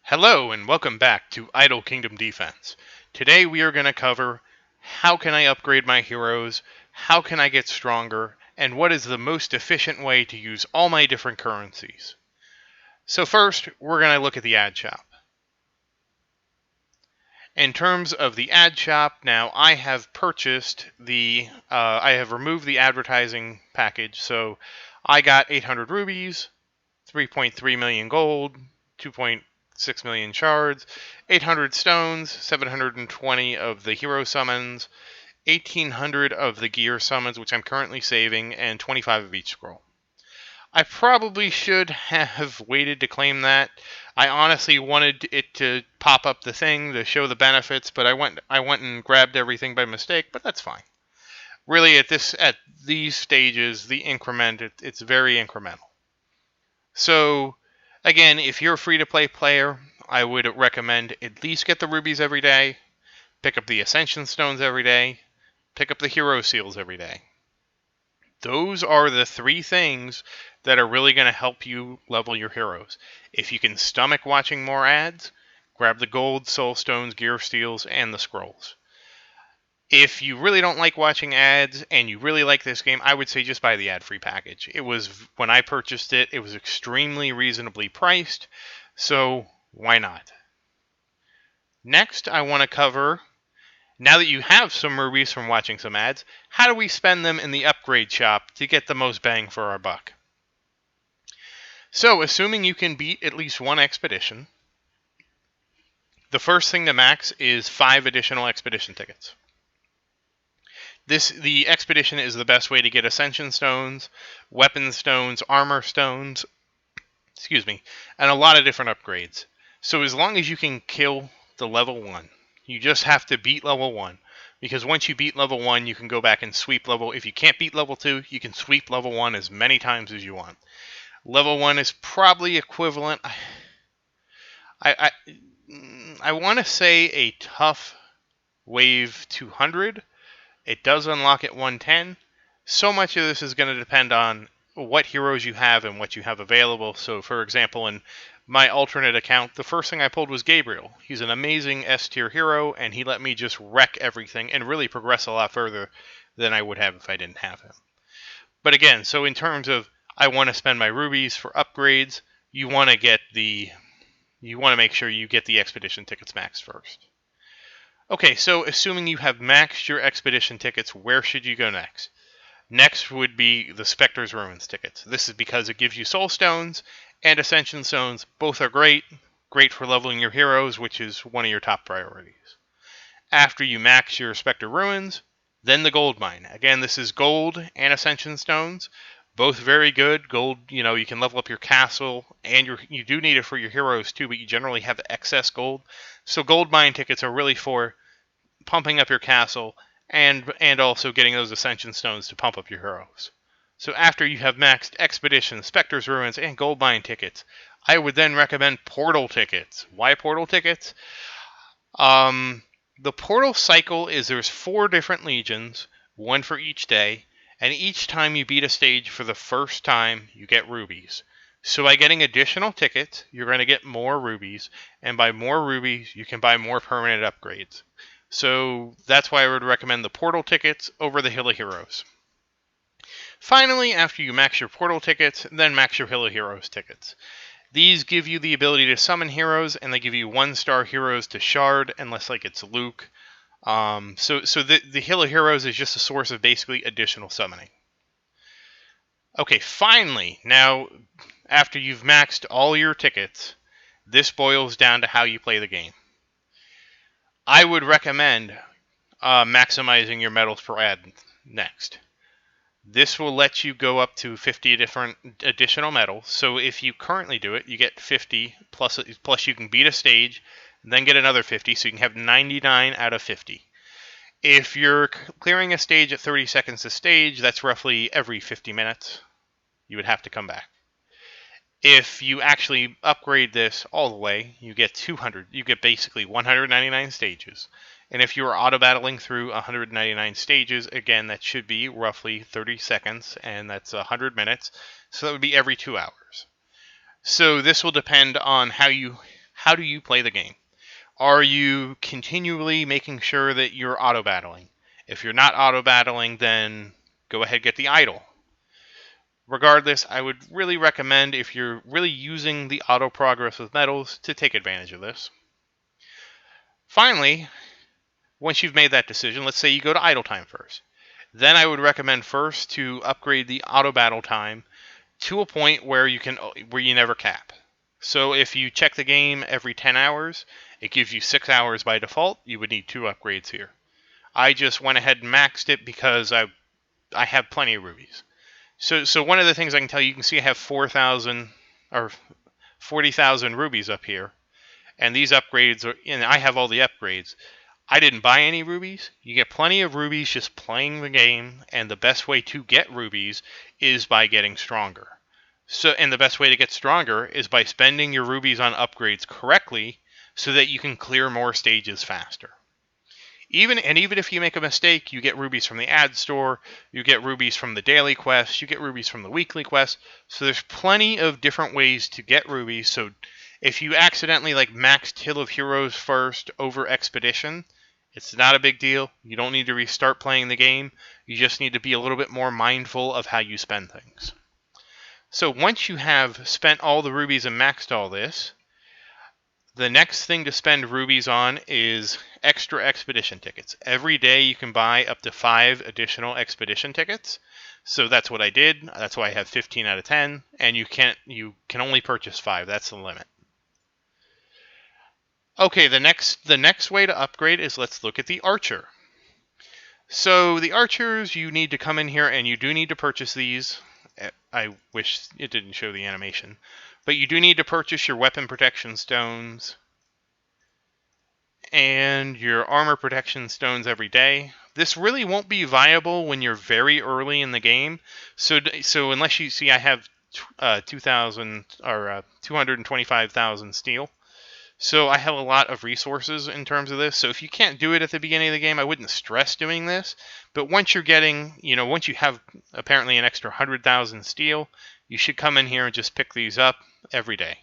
Hello and welcome back to Idle Kingdom Defense. Today we are going to cover how can I upgrade my heroes, how can I get stronger, and what is the most efficient way to use all my different currencies. So first, we're going to look at the ad shop. In terms of the ad shop, now I have purchased I have removed the advertising package, so I got 800 rubies, 3.3 million gold, 2.6 million shards, 800 stones, 720 of the hero summons, 1800 of the gear summons, which I'm currently saving, and 25 of each scroll. I probably should have waited to claim that. I honestly wanted it to pop up the thing to show the benefits, but I went and grabbed everything by mistake, but that's fine. Really, at these stages, the increment it's very incremental. So, again, if you're a free-to-play player, I would recommend at least get the rubies every day, pick up the ascension stones every day, pick up the hero seals every day. Those are the three things that are really going to help you level your heroes. If you can stomach watching more ads, grab the gold, soul stones, gear steals, and the scrolls. If you really don't like watching ads and you really like this game, I would say just buy the ad-free package. When I purchased it, it was extremely reasonably priced, so why not? Next, I want to cover, now that you have some rubies from watching some ads, how do we spend them in the upgrade shop to get the most bang for our buck? So, assuming you can beat at least one expedition, the first thing to max is 5 additional expedition tickets. The expedition is the best way to get ascension stones, weapon stones, armor stones, and a lot of different upgrades. So as long as you can kill the level 1, you just have to beat level 1. Because once you beat level 1, you can go back and sweep level. If you can't beat level 2, you can sweep level 1 as many times as you want. Level 1 is probably equivalent. I want to say a tough wave 200. It does unlock at 110. So much of this is going to depend on what heroes you have and what you have available. So, for example, in my alternate account, the first thing I pulled was Gabriel. He's an amazing S-tier hero, and he let me just wreck everything and really progress a lot further than I would have if I didn't have him. But again, so in terms of I want to spend my rubies for upgrades, you want to make sure you get the expedition tickets maxed first. Okay, so assuming you have maxed your expedition tickets, where should you go next? Next would be the Spectre's Ruins tickets. This is because it gives you soul stones and ascension stones. Both are great for leveling your heroes, which is one of your top priorities. After you max your Spectre Ruins, then the gold mine. Again, this is gold and ascension stones. Both very good. Gold, you can level up your castle, and you do need it for your heroes too, but you generally have excess gold. So gold mine tickets are really for pumping up your castle and also getting those ascension stones to pump up your heroes. So after you have maxed Expedition, Spectre's Ruins, and gold mine tickets, I would then recommend portal tickets. Why portal tickets? The portal cycle is there's 4 different legions, one for each day, and each time you beat a stage for the first time, you get rubies. So by getting additional tickets, you're going to get more rubies, and by more rubies, you can buy more permanent upgrades. So that's why I would recommend the portal tickets over the Hill of Heroes. Finally, after you max your portal tickets, then max your Hill of Heroes tickets. These give you the ability to summon heroes, and they give you 1-star heroes to shard, unless like it's Luke. So the Hill of Heroes is just a source of basically additional summoning. Okay, finally, now after you've maxed all your tickets, this boils down to how you play the game. I would recommend maximizing your medals per ad next. This will let you go up to 50 different additional medals. So if you currently do it, you get 50 plus you can beat a stage, then get another 50, so you can have 99 out of 50. If you're clearing a stage at 30 seconds a stage, that's roughly every 50 minutes. You would have to come back. If you actually upgrade this all the way, you get 200. You get basically 199 stages. And if you are auto-battling through 199 stages, again, that should be roughly 30 seconds, and that's 100 minutes. So that would be every 2 hours. So this will depend on how How do you play the game? Are you continually making sure that you're auto-battling? If you're not auto-battling, then go ahead and get the idol. Regardless, I would really recommend, if you're really using the auto progress with medals, to take advantage of this. Finally, once you've made that decision, let's say you go to idle time first. Then I would recommend first to upgrade the auto battle time to a point where you never cap. So if you check the game every 10 hours, it gives you 6 hours by default. You would need 2 upgrades here. I just went ahead and maxed it because I have plenty of rubies. So one of the things I can tell you, you can see I have 4,000 or 40,000 rubies up here, and these upgrades are, and I have all the upgrades. I didn't buy any rubies. You get plenty of rubies just playing the game, and the best way to get rubies is by getting stronger. And the best way to get stronger is by spending your rubies on upgrades correctly so that you can clear more stages faster. Even if you make a mistake, you get rubies from the ad store, you get rubies from the daily quest, you get rubies from the weekly quest. So there's plenty of different ways to get rubies. So if you accidentally maxed Hill of Heroes first over Expedition, it's not a big deal. You don't need to restart playing the game. You just need to be a little bit more mindful of how you spend things. So once you have spent all the rubies and maxed all this, the next thing to spend rubies on is extra expedition tickets. Every day you can buy up to 5 additional expedition tickets. So that's what I did. That's why I have 15 out of 10, and you can only purchase 5. That's the limit. Okay, the next way to upgrade is, let's look at the archer. So the archers, you need to come in here and you do need to purchase these. I wish it didn't show the animation. But you do need to purchase your weapon protection stones and your armor protection stones every day. This really won't be viable when you're very early in the game. So unless you see, I have 2,000 or 225,000 steel. So I have a lot of resources in terms of this. So if you can't do it at the beginning of the game, I wouldn't stress doing this. But once you're getting, once you have apparently an extra 100,000 steel, you should come in here and just pick these up every day.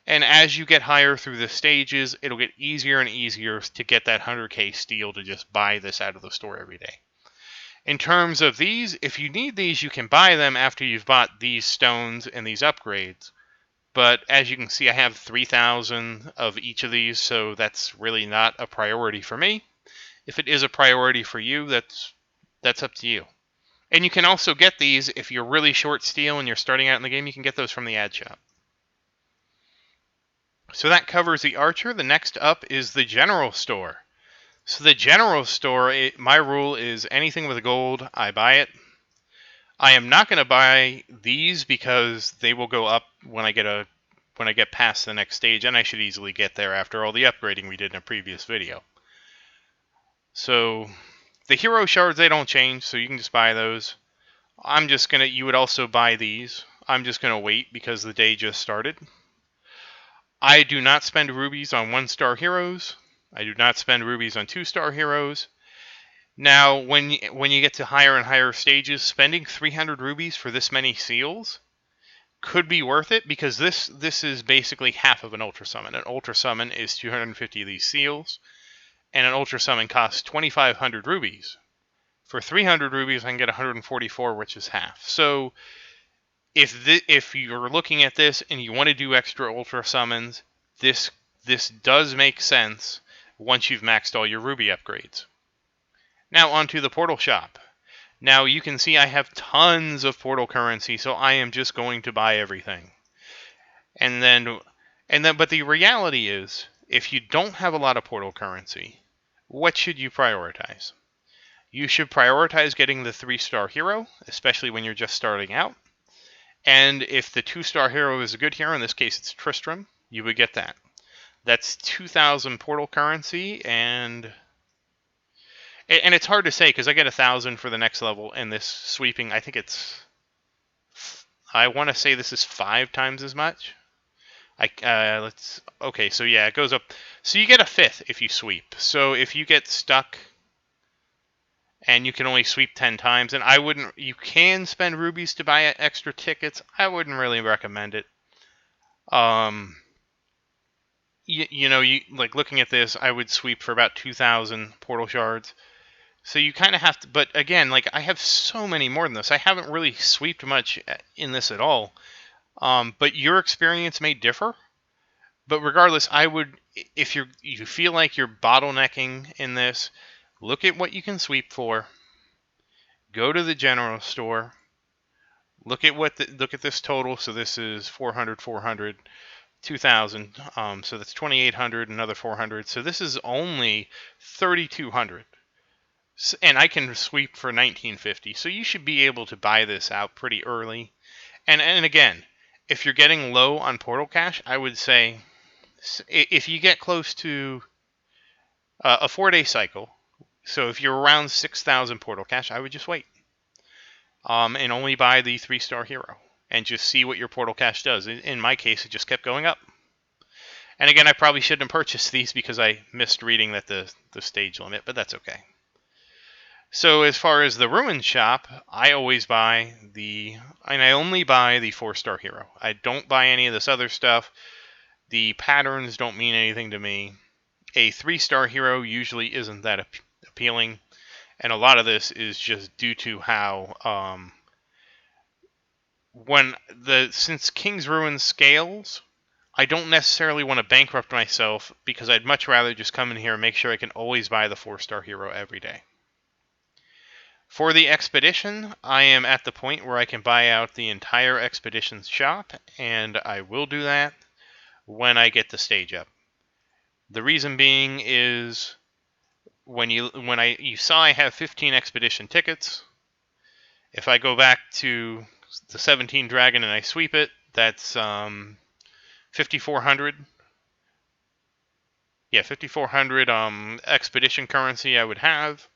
And as you get higher through the stages, it'll get easier and easier to get that 100k steel to just buy this out of the store every day. In terms of these, if you need these, you can buy them after you've bought these stones and these upgrades. But as you can see, I have 3,000 of each of these, so that's really not a priority for me. If it is a priority for you, that's up to you. And you can also get these if you're really short steel and you're starting out in the game. You can get those from the ad shop. So that covers the archer. The next up is the general store. So the general store, my rule is anything with gold, I buy it. I am not going to buy these because they will go up when I get past the next stage, and I should easily get there after all the upgrading we did in a previous video. So the hero shards, they don't change, so you can just buy those. You would also buy these. I'm just going to wait because the day just started. I do not spend rubies on 1-star heroes. I do not spend rubies on 2-star heroes. Now, when you get to higher and higher stages, spending 300 rubies for this many seals could be worth it, because this is basically half of an ultra summon. An ultra summon is 250 of these seals, and an ultra summon costs 2,500 rubies. For 300 rubies, I can get 144, which is half. So if you're looking at this and you want to do extra ultra summons, this does make sense once you've maxed all your ruby upgrades. Now onto the portal shop. Now you can see I have tons of portal currency, so I am just going to buy everything. But the reality is, if you don't have a lot of portal currency, what should you prioritize? You should prioritize getting the 3-star hero, especially when you're just starting out. And if the 2-star hero is a good hero, in this case it's Tristram, you would get that. That's 2,000 portal currency, and it's hard to say because I get 1,000 for the next level, and this sweeping, I want to say this is 5 times as much. Okay, so yeah, it goes up. So you get a 5th if you sweep. So if you get stuck and you can only sweep 10 times, and you can spend rubies to buy extra tickets. I wouldn't really recommend it. you like looking at this, I would sweep for about 2,000 portal shards. So you kind of have to, but again, like I have so many more than this. I haven't really sweeped much in this at all. But your experience may differ. But regardless, I would, if you feel like you're bottlenecking in this, look at what you can sweep for. Go to the general store. Look at look at this total. So this is 400, 400, 2,000. So that's 2,800, another 400. So this is only 3,200. And I can sweep for 1950. So you should be able to buy this out pretty early. And again, if you're getting low on portal cash, I would say if you get close to a 4-day cycle, so if you're around 6,000 portal cash, I would just wait. And only buy the 3-star hero and just see what your portal cash does. In my case, it just kept going up. And again, I probably shouldn't have purchased these because I missed reading that the stage limit, but that's okay. So as far as the Ruin shop, I always buy and I only buy the 4-star hero. I don't buy any of this other stuff. The patterns don't mean anything to me. A 3-star hero usually isn't that appealing, and a lot of this is just due to how since King's Ruin scales, I don't necessarily want to bankrupt myself because I'd much rather just come in here and make sure I can always buy the 4-star hero every day. For the expedition, I am at the point where I can buy out the entire expedition shop, and I will do that when I get the stage up. The reason being is you saw I have 15 expedition tickets. If I go back to the 17 dragon and I sweep it, that's 5,400. Yeah, 5,400 expedition currency I would have.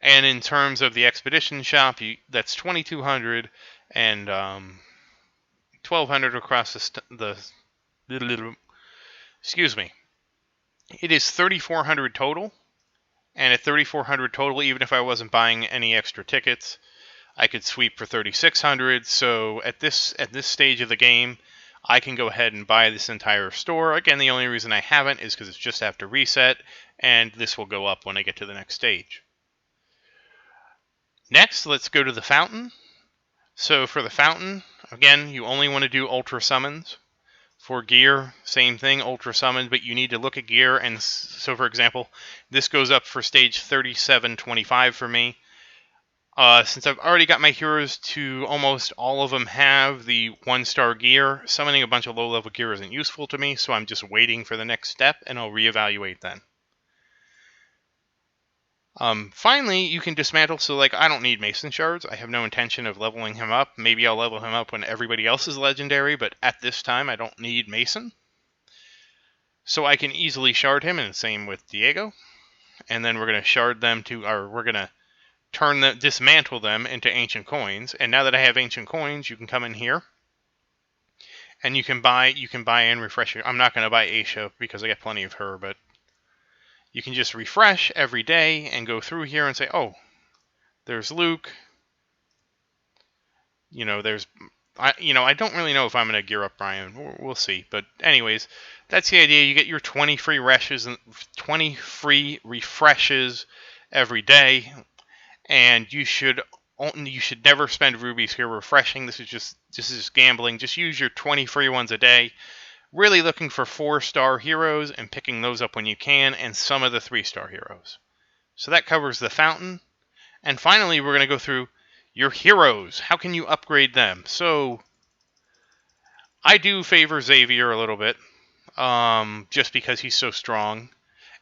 And in terms of the expedition shop, that's 2,200 and 1,200 across the excuse me. It is 3,400 total. And at 3,400 total, even if I wasn't buying any extra tickets, I could sweep for 3,600. So at this stage of the game, I can go ahead and buy this entire store. Again, the only reason I haven't is because it's just after reset, and this will go up when I get to the next stage. Next, let's go to the fountain. So for the fountain, again, you only want to do ultra summons. For gear, same thing, ultra summons, but you need to look at gear. And so, for example, this goes up for stage 3725 for me. Since I've already got my heroes to almost all of them have the 1-star gear, summoning a bunch of low-level gear isn't useful to me, so I'm just waiting for the next step, and I'll reevaluate then. Finally, you can dismantle, so like I don't need Mason Shards. I have no intention of leveling him up. Maybe I'll level him up when everybody else is legendary, but at this time I don't need Mason. So I can easily shard him, and the same with Diego. And then we're going to shard them we're going to dismantle them into ancient coins. And now that I have ancient coins, you can come in here and you can buy and refresh it. I'm not going to buy Aisha because I got plenty of her, but you can just refresh every day and go through here and say, oh, there's Luke. I don't really know if I'm going to gear up Brian. We'll see. But anyways, that's the idea. You get your 20 free refreshes every day, and you should never spend rubies here refreshing. This is just gambling. Just use your 20 free ones a day. Really looking for 4-star heroes and picking those up when you can, and some of the 3-star heroes. So that covers the fountain. And finally, we're going to go through your heroes. How can you upgrade them? So I do favor Xavier a little bit, just because he's so strong.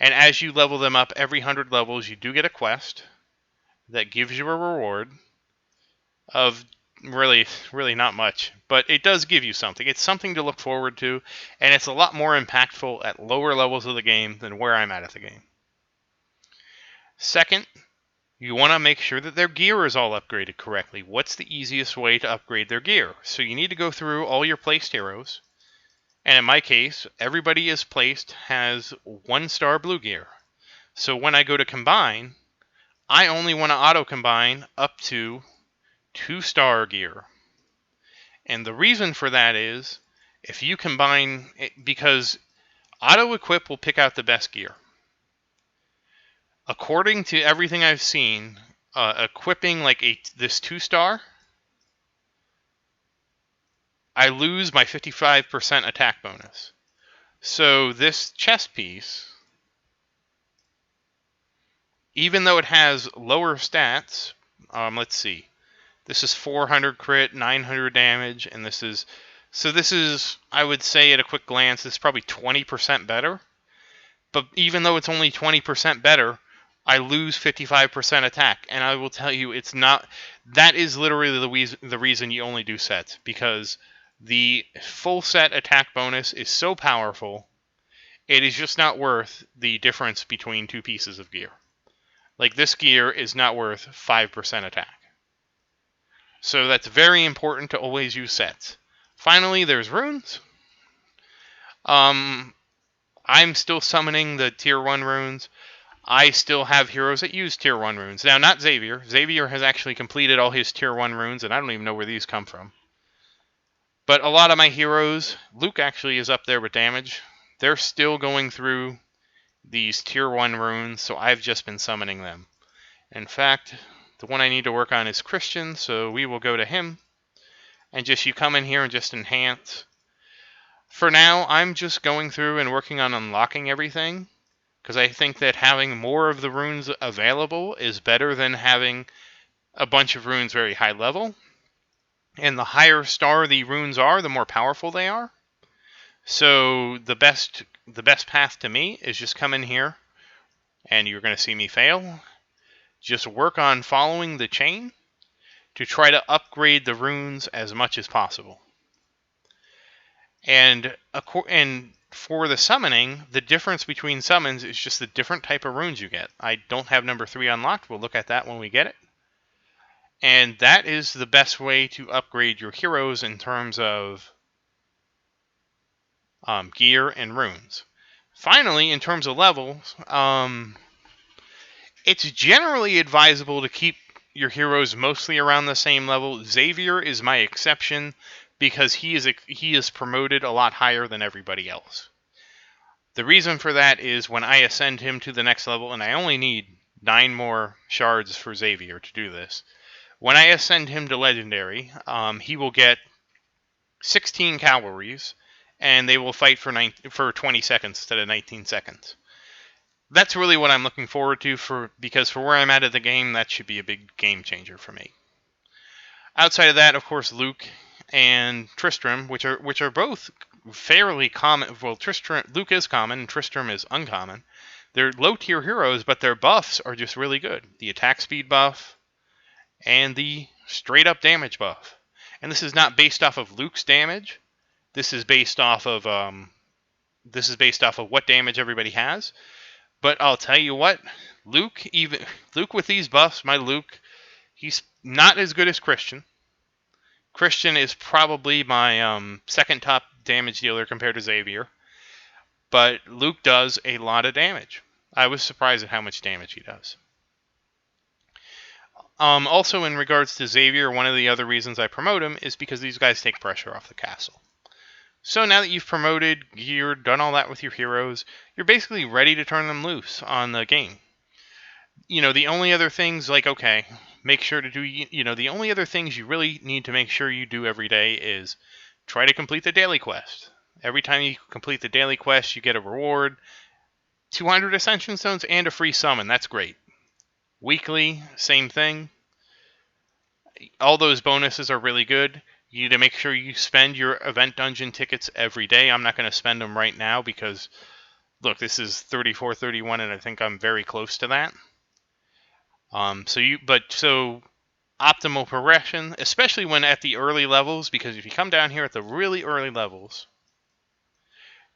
And as you level them up every 100 levels, you do get a quest that gives you a reward of really not much, but it does give you something. It's something to look forward to, and it's a lot more impactful at lower levels of the game than where I'm at the game. Second, you want to make sure that their gear is all upgraded correctly. What's the easiest way to upgrade their gear? So you need to go through all your placed heroes, and in my case, everybody is placed has 1-star blue gear. So when I go to combine, I only want to auto-combine up to 2-star gear. And the reason for that is, if you combine, because Auto-equip will pick out the best gear. According to everything I've seen, equipping like this 2-star, I lose my 55% attack bonus. So this chest piece, even though it has lower stats, let's see. This is 400 crit, 900 damage, and this is, I would say at a quick glance, this is probably 20% better. But even though it's only 20% better, I lose 55% attack. And I will tell you, it's not, that is literally the reason you only do sets. Because the full set attack bonus is so powerful, it is just not worth the difference between two pieces of gear. Like, this gear is not worth 5% attack. So that's very important to always use sets. Finally, there's runes. I'm still summoning the tier 1 runes. I still have heroes that use tier 1 runes. Now, not Xavier. Xavier has actually completed all his tier 1 runes, and I don't even know where these come from. But a lot of my heroes, Luke actually is up there with damage. They're still going through these tier 1 runes, so I've just been summoning them. In fact, the one I need to work on is Christian, so we will go to him. And just you come in here and just enhance. For now, I'm just going through and working on unlocking everything, because I think that having more of the runes available is better than having a bunch of runes very high level. And the higher star the runes are, the more powerful they are. So the best path to me is just come in here, and you're going to see me fail. Just work on following the chain to try to upgrade the runes as much as possible. And for the summoning, the difference between summons is just the different type of runes you get. I don't have number 3 unlocked. We'll look at that when we get it. And that is the best way to upgrade your heroes in terms of gear and runes. Finally, in terms of levels, it's generally advisable to keep your heroes mostly around the same level. Xavier is my exception, because he is promoted a lot higher than everybody else. The reason for that is when I ascend him to the next level, and I only need 9 more shards for Xavier to do this. When I ascend him to Legendary, he will get 16 cavalries, and they will fight for 20 seconds instead of 19 seconds. That's really what I'm looking forward to, because for where I'm at the game, that should be a big game changer for me. Outside of that, of course, Luke and Tristram, which are both fairly common. Well, Luke is common, and Tristram is uncommon. They're low-tier heroes, but their buffs are just really good. The attack speed buff and the straight-up damage buff. And this is not based off of Luke's damage. This is based off of what damage everybody has. But I'll tell you what, Luke with these buffs, my Luke, he's not as good as Christian. Christian is probably my second top damage dealer compared to Xavier. But Luke does a lot of damage. I was surprised at how much damage he does. Also, in regards to Xavier, one of the other reasons I promote him is because these guys take pressure off the castle. So now that you've promoted, geared, done all that with your heroes, you're basically ready to turn them loose on the game. The only other things, make sure to do, the only other things you really need to make sure you do every day is try to complete the daily quest. Every time you complete the daily quest, you get a reward, 200 Ascension Stones, and a free summon. That's great. Weekly, same thing. All those bonuses are really good. You need to make sure you spend your event dungeon tickets every day. I'm not going to spend them right now because, look, this is 34, 31, and I think I'm very close to that. So optimal progression, especially when at the early levels, because if you come down here at the really early levels,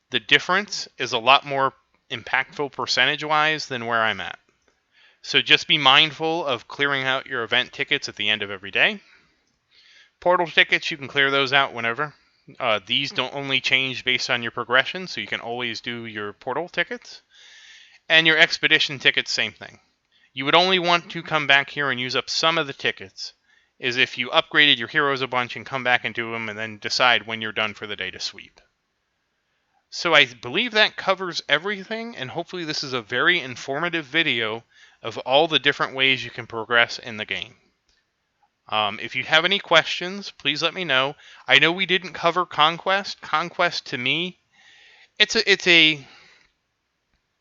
the difference is a lot more impactful percentage-wise than where I'm at. So just be mindful of clearing out your event tickets at the end of every day. Portal tickets, you can clear those out whenever. These don't only change based on your progression, so you can always do your portal tickets. And your expedition tickets, same thing. You would only want to come back here and use up some of the tickets is if you upgraded your heroes a bunch and come back and do them and then decide when you're done for the day to sweep. So I believe that covers everything, and hopefully this is a very informative video of all the different ways you can progress in the game. If you have any questions, please let me know. I know we didn't cover Conquest. Conquest, to me, it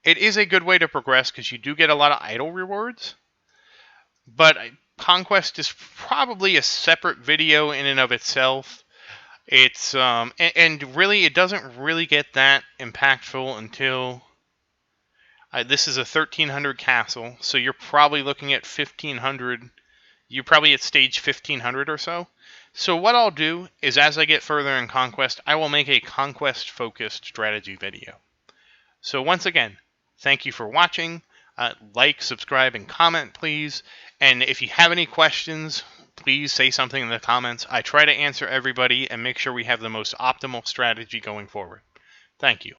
is a good way to progress because you do get a lot of idle rewards. But Conquest is probably a separate video in and of itself. It's and really it doesn't really get that impactful until this is a 1300 castle, so you're probably looking at 1500. You're probably at stage 1500 or so. So what I'll do is, as I get further in Conquest, I will make a Conquest-focused strategy video. So once again, thank you for watching. Like, subscribe, and comment, please. And if you have any questions, please say something in the comments. I try to answer everybody and make sure we have the most optimal strategy going forward. Thank you.